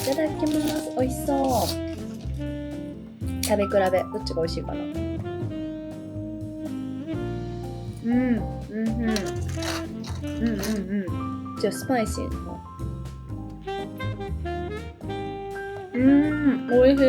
ただきます。美味しそう。食べ比べ、どっちが美味しいかな。じゃあスパイシーの。美味しい。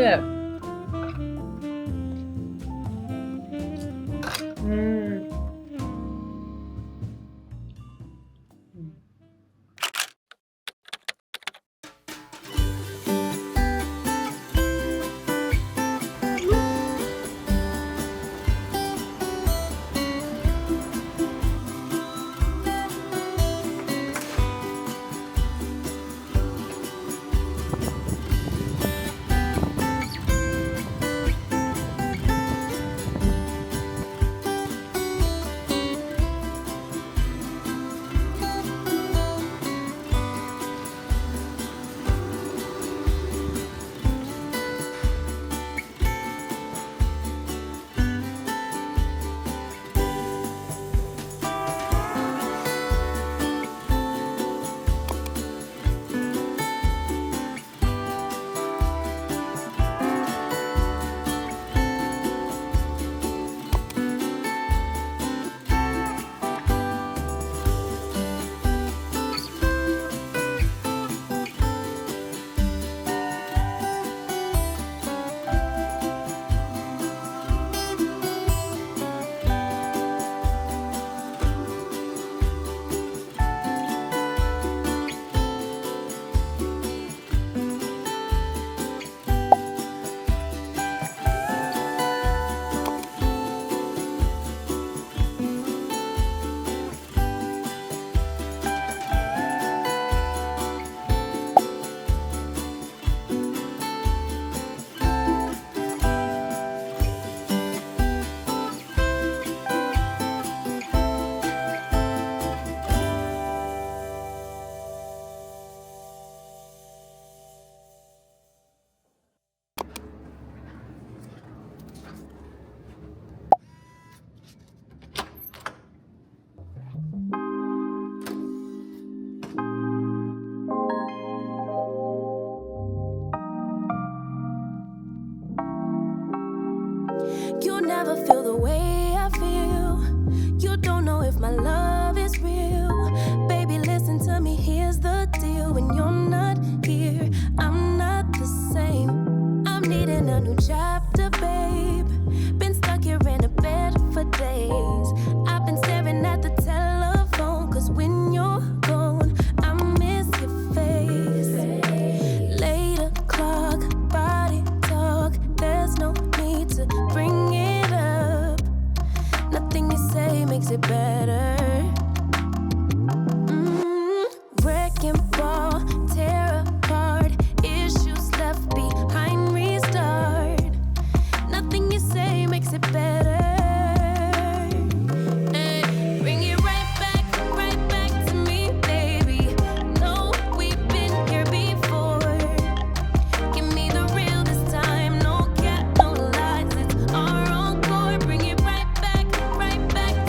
You never feel the way I feel. You don't know if my love is real. Baby, listen to me, here's the deal. When you're not here, I'm not the same. I'm needing a new chapter, babe. Been stuck here in a bed for days. I've been staring at the telephone, cause when you're gone, I miss your face. Late o'clock, body talk, there's no need to bring it up. Nothing you say makes it better. Wrecking ball, tear apart, issues left behind, restart. Nothing you say makes it better. Bring it right back to me, baby. No, we've been here before. Give me the real this time, no cap, no lies, it's our encore. Bring it right back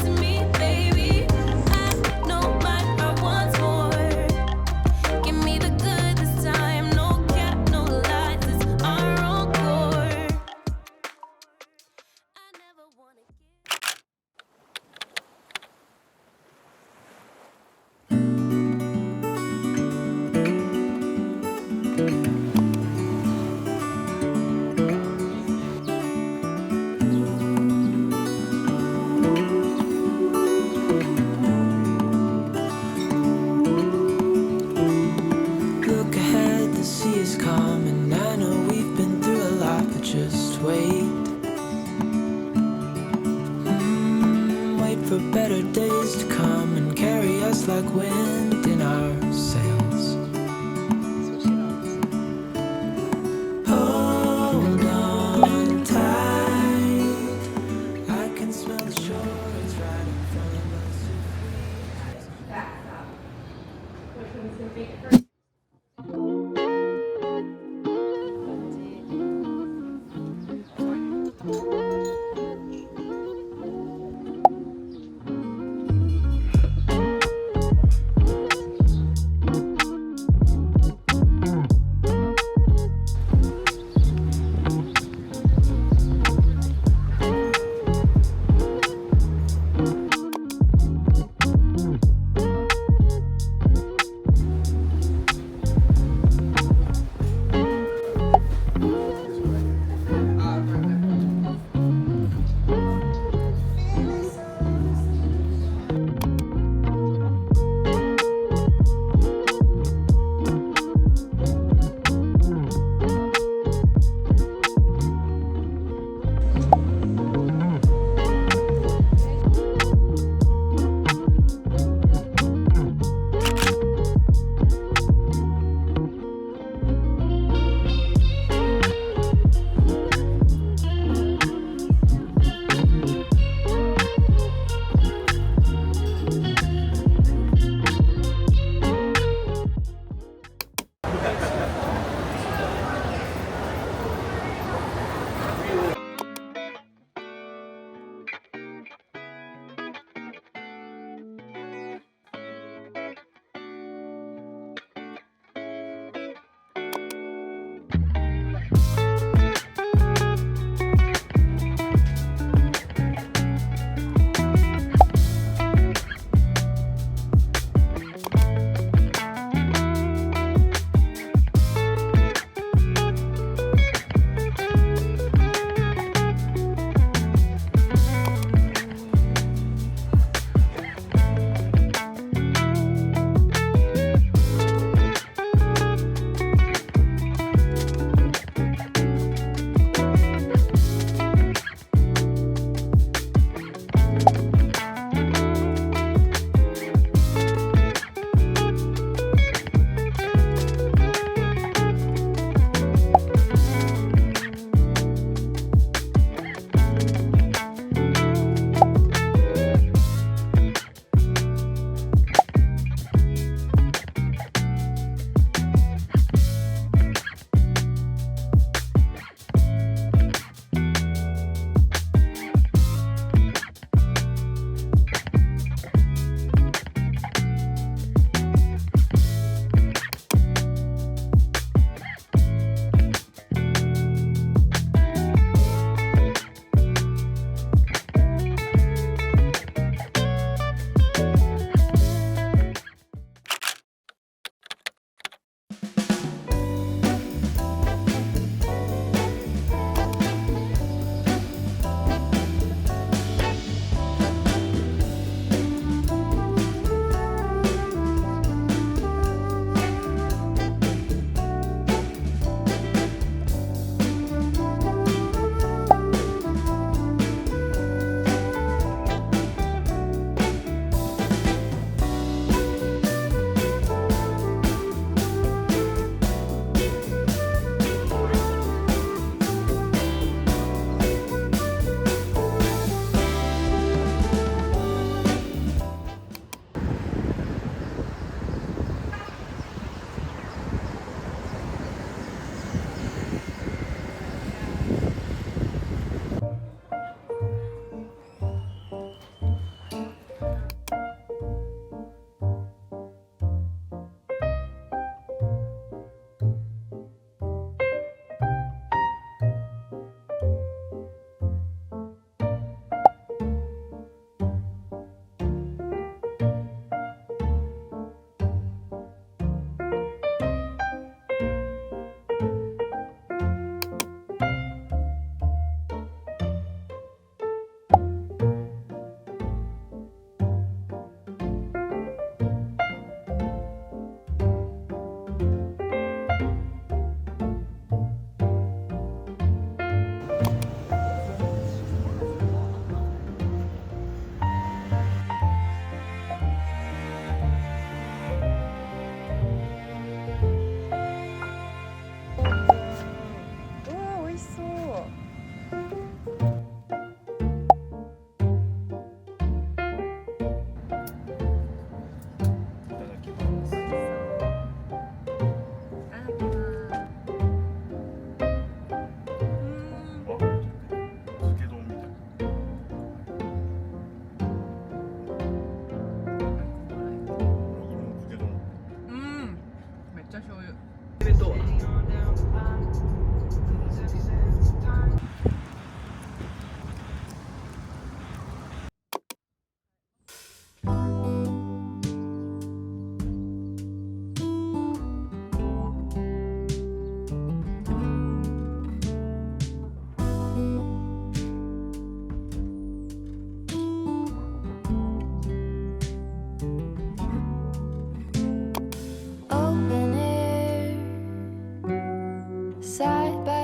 to me, baby. I know my heart wants more. Give me the good this time, no cap, no lies, it's our encore. I never wanna give. Look ahead, the sea is calm, and I know we've been through a lot, but just wait. Wait for better days to come and carry us like wind in our sails. Hold on tight, I can smell the shore, it's right in front of us.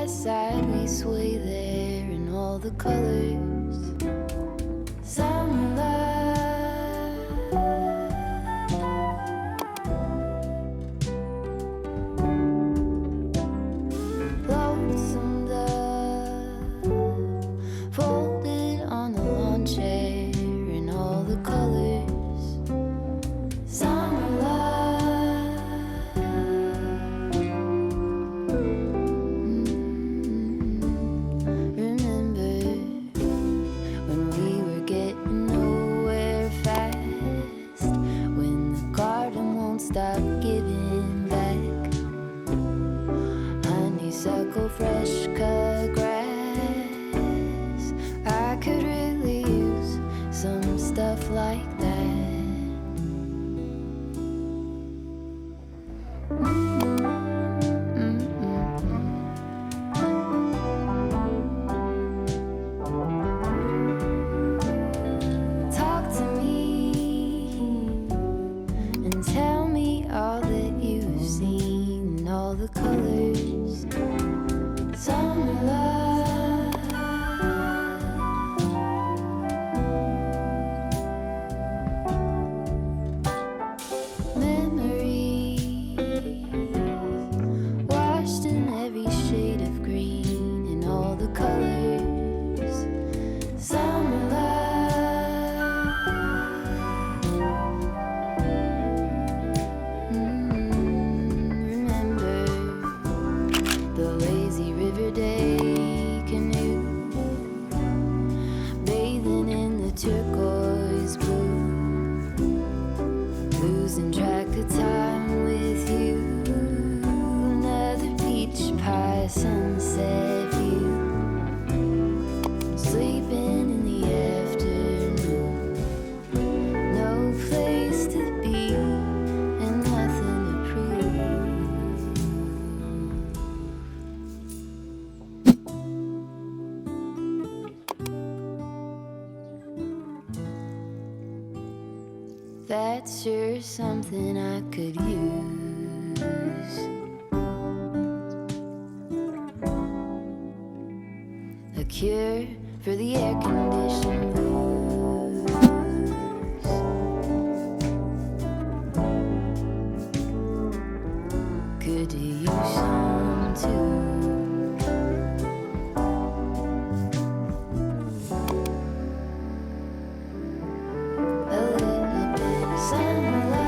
by side we sway there in all the colors. Summer love, lonesome dove, folded on the lawn chair in all the colors. Summer love, remember when we were getting nowhere fast, when the garden won't stop giving back honeysuckle, fresh cut grass. I could really use some stuff like that. Talk to me and tell me all that you've seen in all the colors. Summer love, memories washed in every shade of green in all the colors. Summer love, remember the lazy river day canoe, bathing in the turquoise blue, losing track of time with you. Another peach pie sunset view, sleeping in the afternoon, no place to be and nothing to prove. That's sure something I could use. A cure for the air conditioned blues. Could do you some too. A little bit of summer love.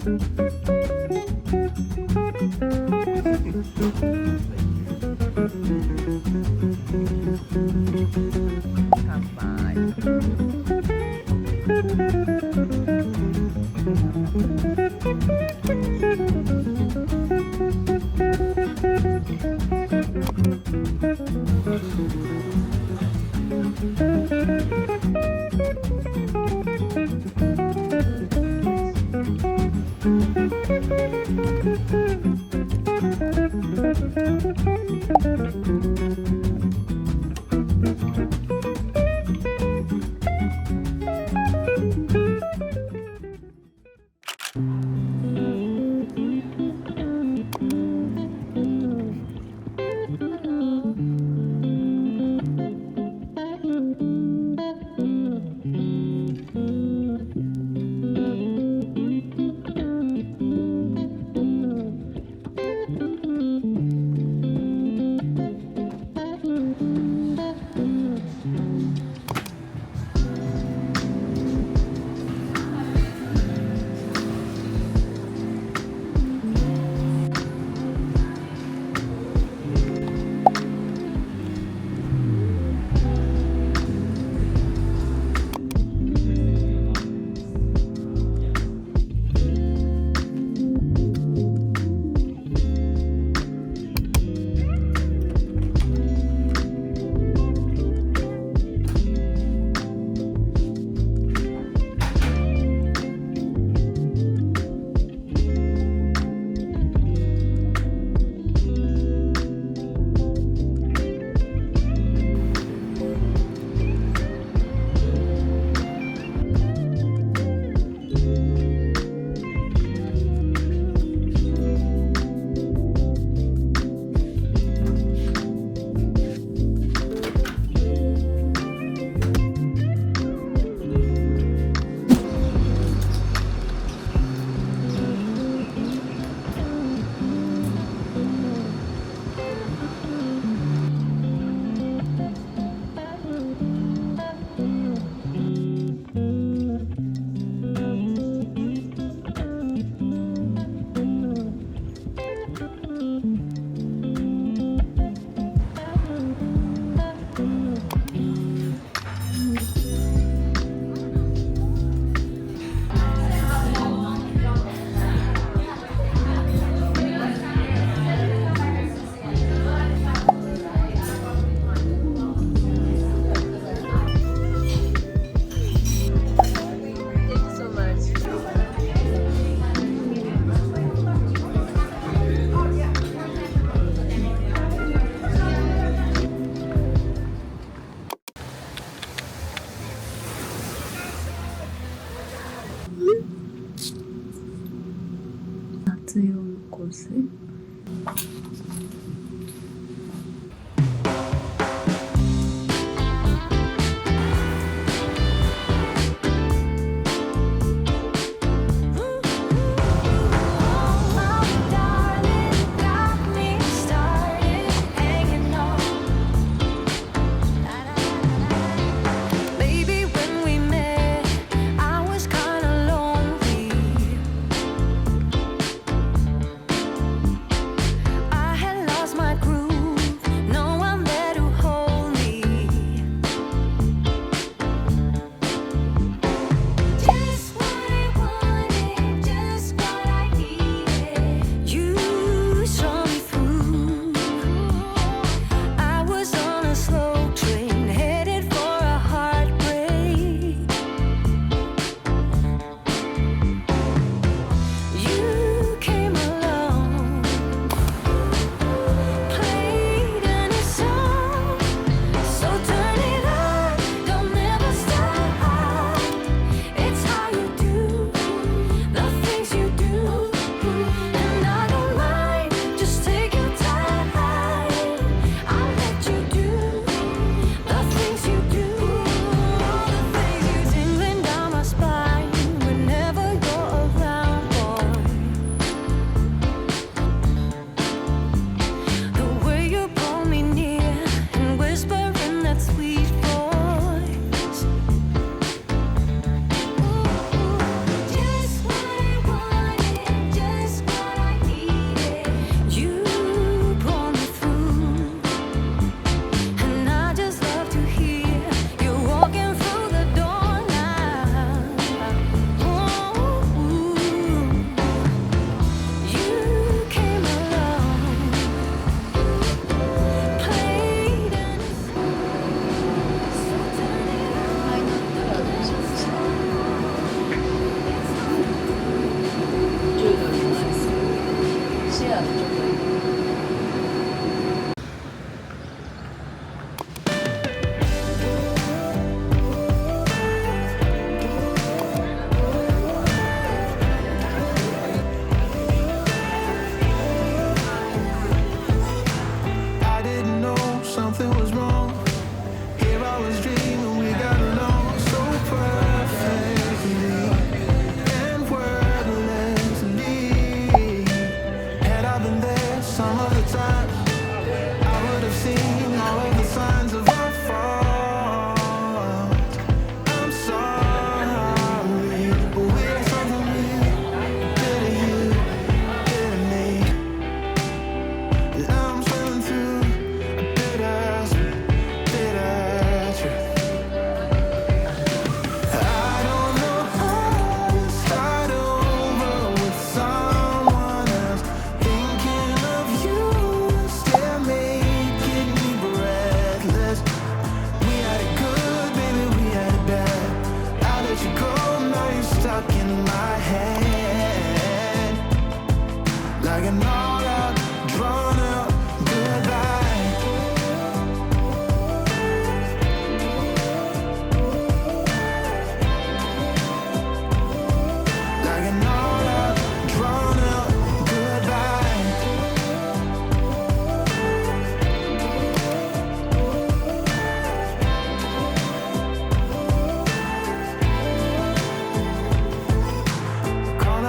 ทำไป夏用香水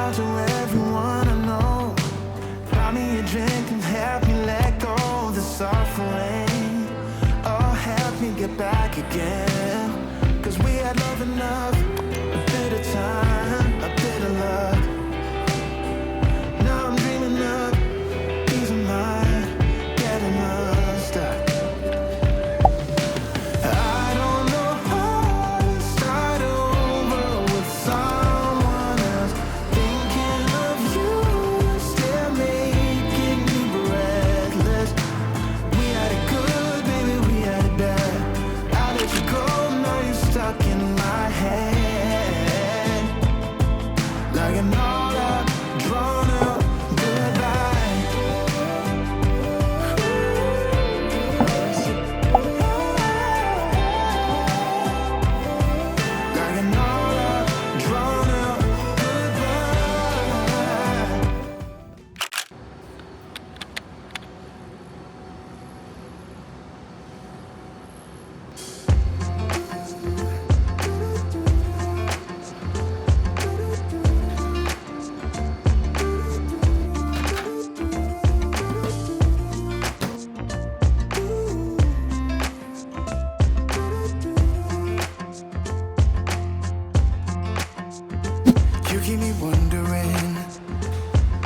out to everyone I know. Buy me a drink and help me let go of the sorrowful rain. Oh, help me get back again. 'Cause we had love enough, a bit of time, a bit of luck. Now I'm dreaming of peace of mind, getting unstuck. I don't know how to start over with someone else. Thinking of you still making me breathless. We had it good, baby, we had it bad. I let you go, now you're stuck in my head. Like an all out, drawn out goodbye. Like an all out, drawn out goodbye. You keep me wondering,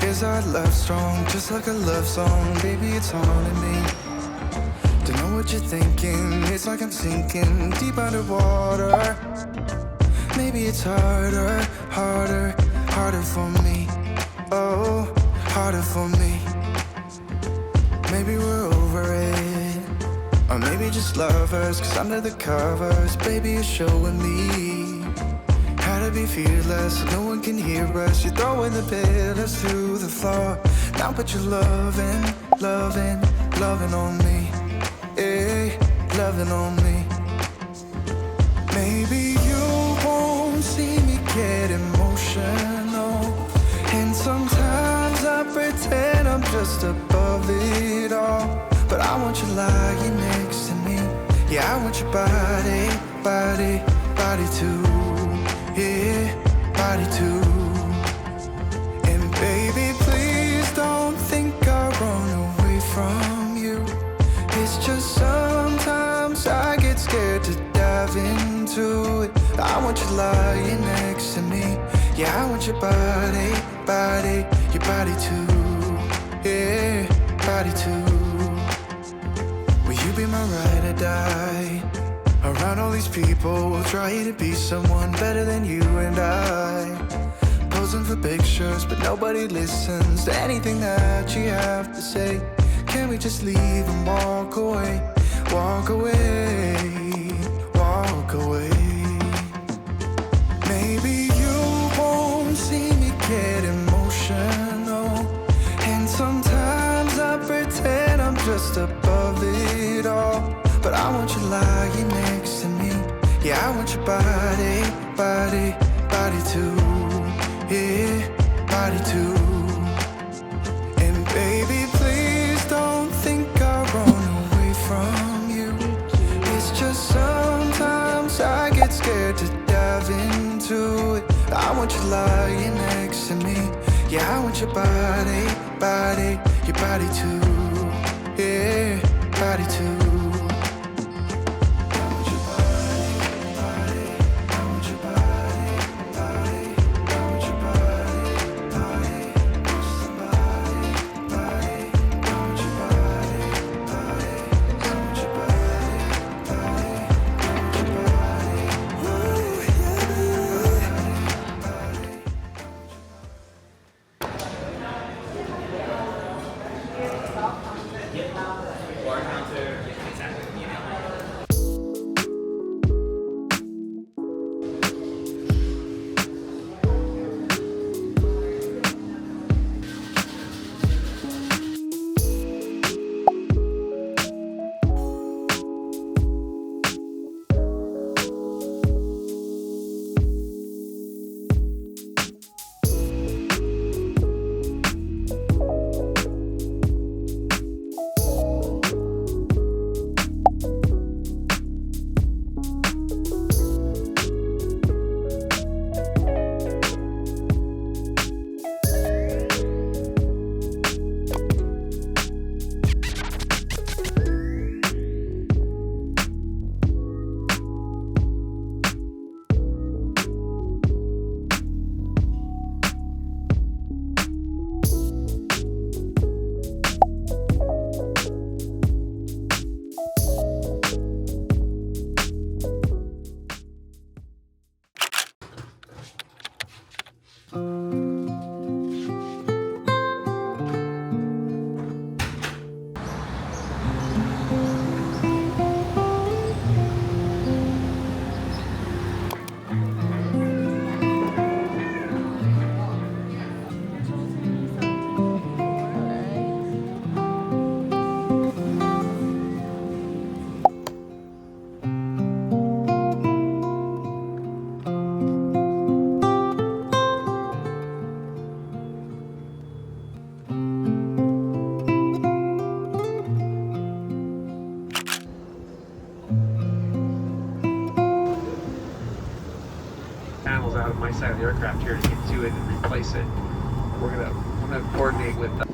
is our love strong? Just like a love song, baby, it's haunting me. Don't know what you're thinking, it's like I'm sinking deep underwater. Maybe it's harder, harder, harder for me. Oh, harder for me. Maybe we're over it, or maybe just lovers. 'Cause under the covers, baby, you're showing me how to be fearless, so no one can hear us. You're throwing the pillars to the floor. Now put your loving, loving, loving on me. Yeah, loving on me. Maybe you won't see me get emotional, and sometimes I pretend I'm just above it all. But I want you lying next to me. Yeah, I want your body, body, body too. Yeah, body too. And baby, please don't think I run away from you. It's just sometimes I get scared to dive into it. I want you lying next to me. Yeah, I want your body, body, your body too. Yeah, body too. Will you be my ride or die? Around all these people, we'll try to be someone better than you and I. Posing for pictures, but nobody listens to anything that you have to say. Can we just leave and walk away? Walk away, walk away. Maybe you won't see me get emotional, and sometimes I pretend I'm just above it all. But I want you lying next to me. Yeah, I want your body, body, body too. Yeah, body too. And baby, please don't think I run away from you. It's just sometimes I get scared to dive into it. I want you lying next to me. Yeah, I want your body, body, your body too. Yeah, body too. Bar counter. aircraft here to get to it and replace it. I'm gonna coordinate with them.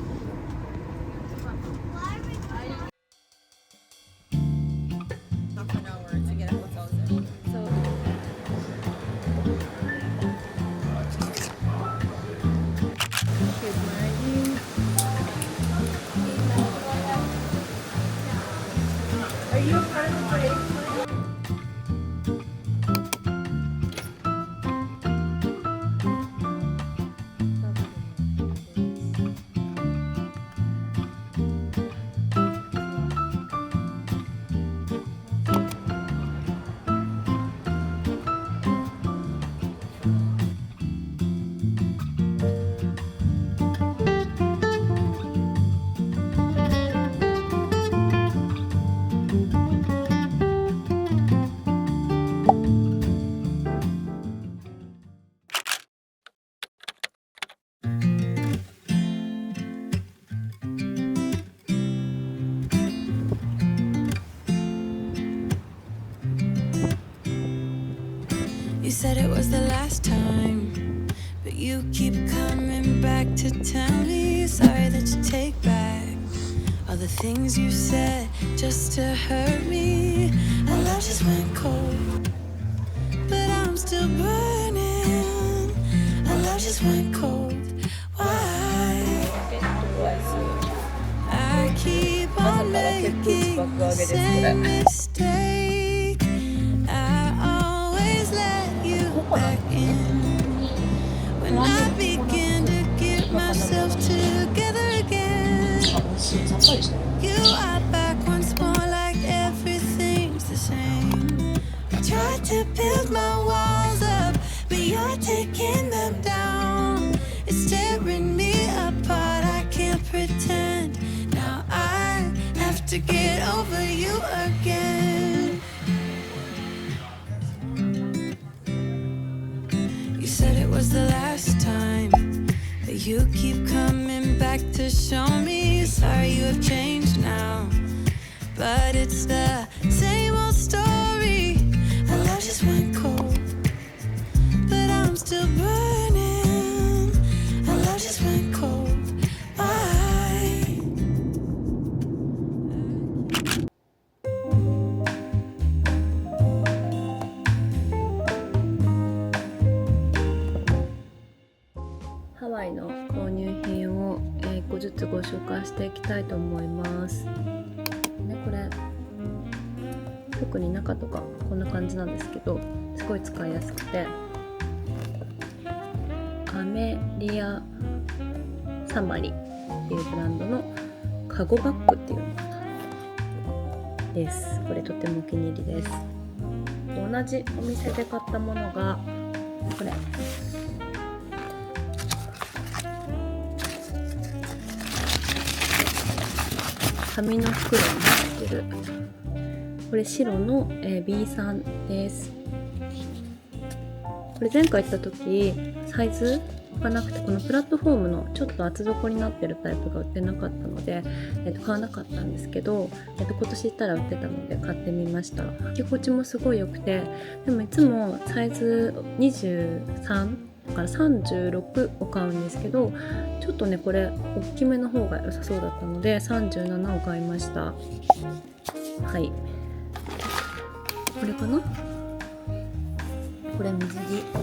You said it was the last time, but you keep coming back to tell me sorry that you take back all the things you said just to hurt me. Our love just went cold, but I'm still burning. Our love just went cold. Why? I keep on making the same mistake. I always let you back in when I begin to get myself together again. You are back once more, like everything's the same. I tried to build my walls up, but you're taking them down. It's tearing me apart, I can't pretend. Now I have to get over you again. You said it was the last time, but you keep coming back to show me sorry you have changed now. But it's the same old story. Our love just went cold, but I'm still burning. Our love just went cold. Why?ハワイの購入品を1個ずつご紹介していきたいと思います。ね、これ特に中とかこんな感じなんですけど、すごい使いやすくて、アメリアサマリっていうブランドのカゴバッグっていうのかなです。これとてもお気に入りです。同じお店で買ったものがこれ。紙の袋に入ってる、これ白の B3 です。これ前回行った時サイズがなくて、このプラットフォームのちょっと厚底になってるタイプが売ってなかったので、買わなかったんですけど、今年行ったら売ってたので買ってみました。履き心地もすごい良くて、でもいつもサイズ23だから36を買うんですけど、ちょっとねこれ大きめの方が良さそうだったので37を買いました。はい、これかな、これ水着、こ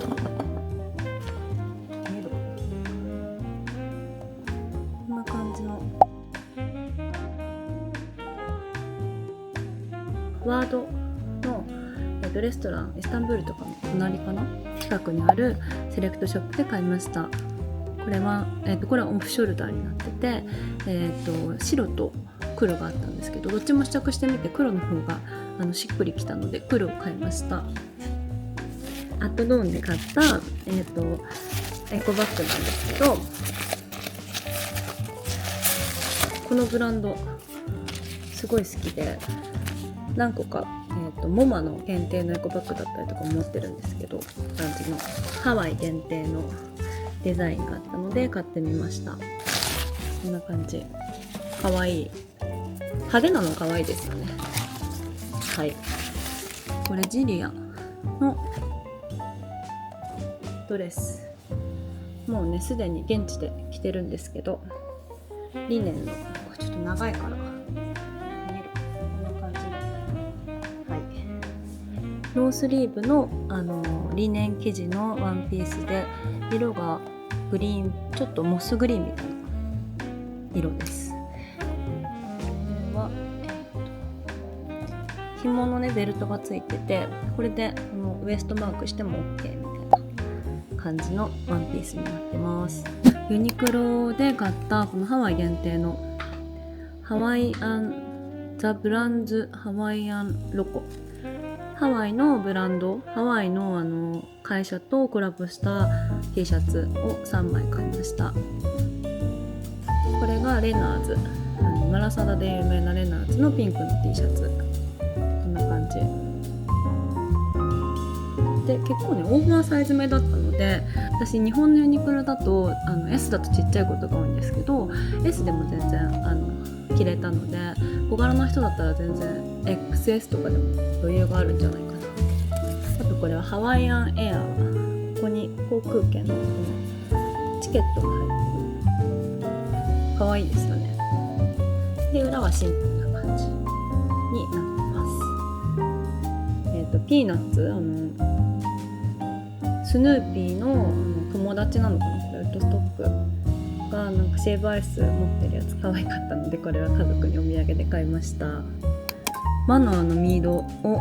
んな感じのワードのレストラン、イスタンブールとかの隣かな、近くにあるセレクトショップで買いました。これは、これはオフショルダーになってて、白と黒があったんですけど、どっちも試着してみて黒の方がしっくりきたので黒を買いました。アットドーンで買った、エコバッグなんですけど、このブランドすごい好きで、何個かモマの限定のエコバッグだったりとかも持ってるんですけど、感じのハワイ限定のデザインがあったので買ってみました。こんな感じ、かわいい、派手なのかわいいですよね。はい、これジリアのドレスもうねすでに現地で着てるんですけど、リネンのこれちょっと長いから見えるこんな感じで、はい、ノースリーブの、リネン生地のワンピースで、色がグリーン、ちょっとモスグリーンみたいな色です。これは、紐のねベルトがついてて、これでこのウエストマークしても OK みたいな感じのワンピースになってます。ユニクロで買ったこのハワイ限定のハワイアンザ・ブランズハワイアンロコ、ハワイのブランド、ハワイの会社とコラボした T シャツを3枚買いました。これがレナーズ、マラサダで有名なレナーズのピンクの T シャツ、こんな感じで、結構ねオーバーサイズ目だったので、私日本のユニクロだとS だとちっちゃいことが多いんですけど、 S でも全然着れたので、小柄な人だったら全然 XS とかでも余裕があるんじゃないかな。あとこれはハワイアンエアー、ここに航空券のチケットが入ってる、かわいいですよね。で裏はシンプルな感じになってます。ピーナッツ、スヌーピーの友達なのかな、これウッドストックがなんかシェーブアイス持ってるやつ可愛かったので、これは家族にお土産で買いました。マノアのミードをこ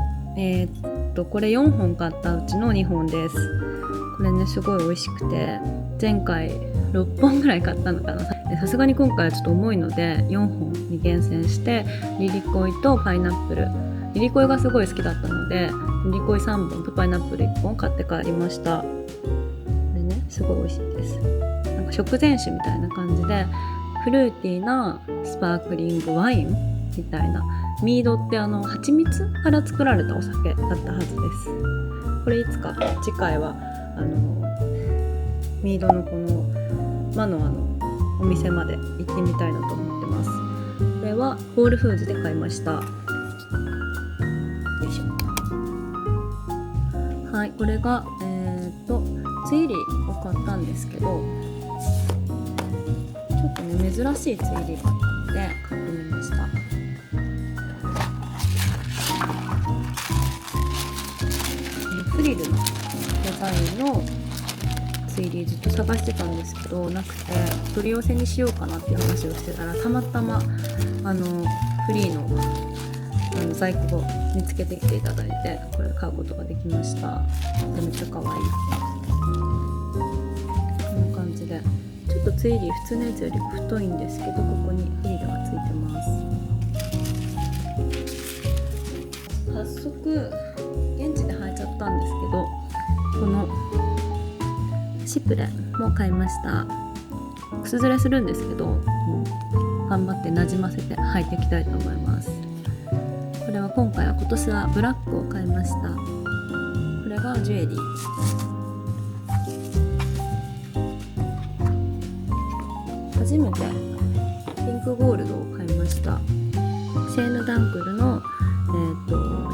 れ4本買ったうちの2本です。これねすごい美味しくて、前回6本ぐらい買ったのかな。さすがに今回はちょっと重いので4本に厳選して、リリコイとパイナップル、リリコイがすごい好きだったのでリリコイ3本とパイナップル1本買って帰りました。これねすごい美味しいです。なんか食前酒みたいな感じで、フルーティーなスパークリングワインみたいな。ミードって蜂蜜から作られたお酒だったはずです。これいつか次回はミードのこのマノアのお店まで行ってみたいなと思ってます。これはホールフーズで買いました。よいしょ。はい、これがツイリーを買ったんですけど、ちょっとね珍しいツイリーだったので買ってみました。フリルのデザインのツイリーずっと探してたんですけどなくて、取り寄せにしようかなっていう話をしてたら、たまたまフリーの在庫を見つけてきていただいて、これ買うことができました。めっちゃ可愛い。こんな感じで、ちょっとツイリー普通のやつより太いんですけど、ここにフリルがついてます。早速現地で履いちゃったんですけど、このシプレも買いました。靴ずれするんですけど、頑張ってなじませて履いていきたいと思います。これは今年はブラックを買いました。これがジュエリー。初めてピンクゴールドを買いました。シェーヌ・ダンクルの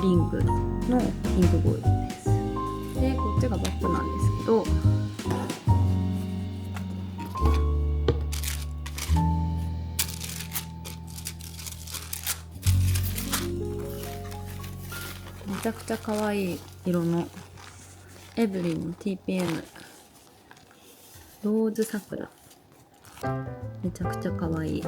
リングのピンクゴールドです。で、こっちがバッグなんですけど、めちゃくちゃ可愛い色のエブリンの TPM ローズ桜、めちゃくちゃ可愛い。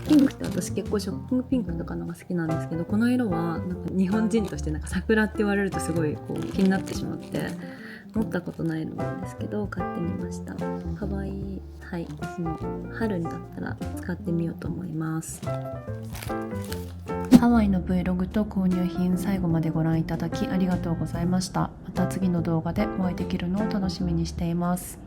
ピンクって私結構ショッキングピンクとかのが好きなんですけど、この色はなんか日本人としてなんか桜って言われるとすごいこう気になってしまって持ったことないのなんですけど買ってみました。可愛い。はい、その春になったら使ってみようと思います。ハワイの Vlog と購入品最後までご覧いただきありがとうございました。また次の動画でお会いできるのを楽しみにしています。